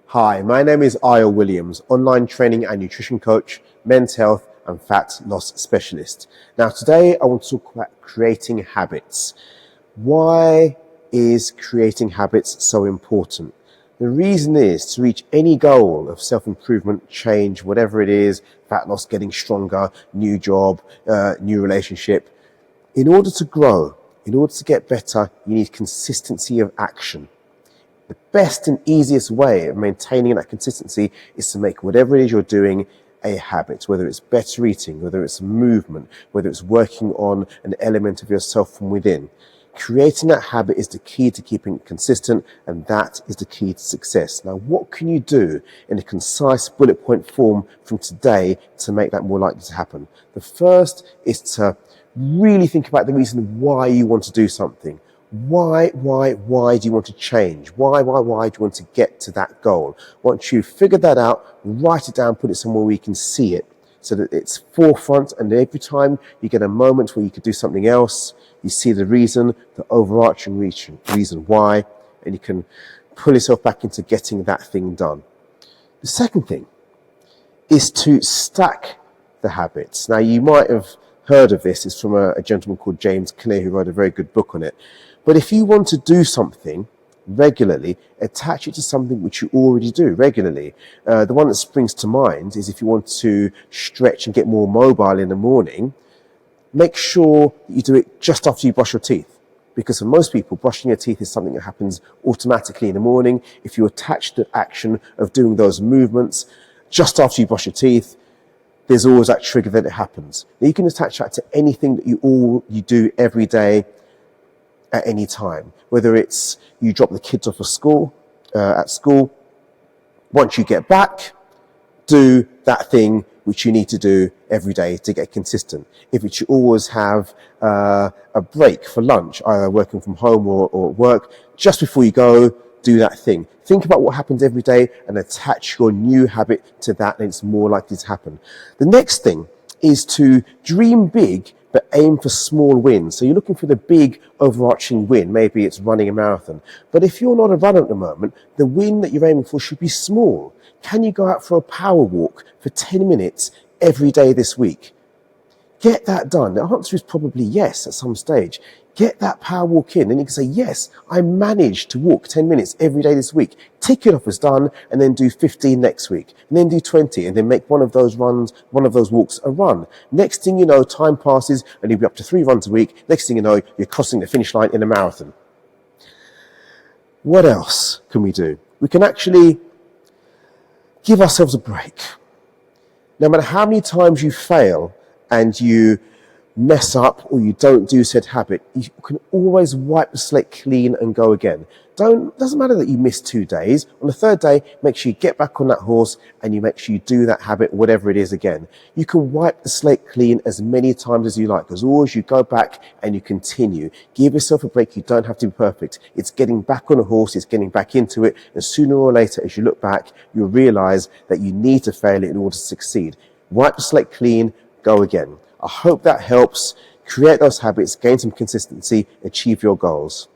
Hi, my name is Io Williams, online training and nutrition coach, men's health and fat loss specialist. Now today I want to talk about creating habits. Why is creating habits so important? The reason is to reach any goal of self-improvement, change, whatever it is, fat loss, getting stronger, new job, new relationship. In order to grow, in order to get better, you need consistency of action. The best and easiest way of maintaining that consistency is to make whatever it is you're doing a habit, whether it's better eating, whether it's movement, whether it's working on an element of yourself from within. Creating that habit is the key to keeping it consistent, and that is the key to success. Now, what can you do in a concise bullet point form from today to make that more likely to happen? The first is to really think about the reason why you want to do something. Why do you want to change? Why do you want to get to that goal? Once you've figured that out, write it down, put it somewhere where you can see it so that it's forefront, and every time you get a moment where you could do something else, you see the reason, the overarching reason why, and you can pull yourself back into getting that thing done. The second thing is to stack the habits. Now, you might have heard of this. It's from a gentleman called James Clear, who wrote a very good book on it. But if you want to do something regularly, attach it to something which you already do regularly. The one that springs to mind is if you want to stretch and get more mobile in the morning, make sure that you do it just after you brush your teeth. Because for most people, brushing your teeth is something that happens automatically in the morning. If you attach the action of doing those movements just after you brush your teeth, there's always that trigger that it happens. Now, you can attach that to anything that you do every day at any time. Whether it's you drop the kids off at school, once you get back, do that thing which you need to do every day to get consistent. If it's you always have a break for lunch, either working from home or at work, just before you go, do that thing. Think about what happens every day and attach your new habit to that, and it's more likely to happen. The next thing is to dream big, but aim for small wins. So you're looking for the big overarching win. Maybe it's running a marathon. But if you're not a runner at the moment, the win that you're aiming for should be small. Can you go out for a power walk for 10 minutes every day this week? Get that done. The answer is probably yes at some stage. Get that power walk in, and you can say, yes, I managed to walk 10 minutes every day this week. Tick it off as done, and then do 15 next week, and then do 20, and then make one of those walks a run. Next thing you know, time passes, and you'll be up to 3 runs a week. Next thing you know, you're crossing the finish line in a marathon. What else can we do? We can actually give ourselves a break. No matter how many times you fail and you mess up or you don't do said habit, you can always wipe the slate clean and go again. Doesn't matter that you miss 2 days. On the third day, make sure you get back on that horse and you make sure you do that habit, whatever it is, again. You can wipe the slate clean as many times as you like, as always you go back and you continue. Give yourself a break. You don't have to be perfect. It's getting back on a horse. It's getting back into it. And sooner or later, as you look back, you'll realize that you need to fail it in order to succeed. Wipe the slate clean, go again. I hope that helps. Create those habits, gain some consistency, achieve your goals.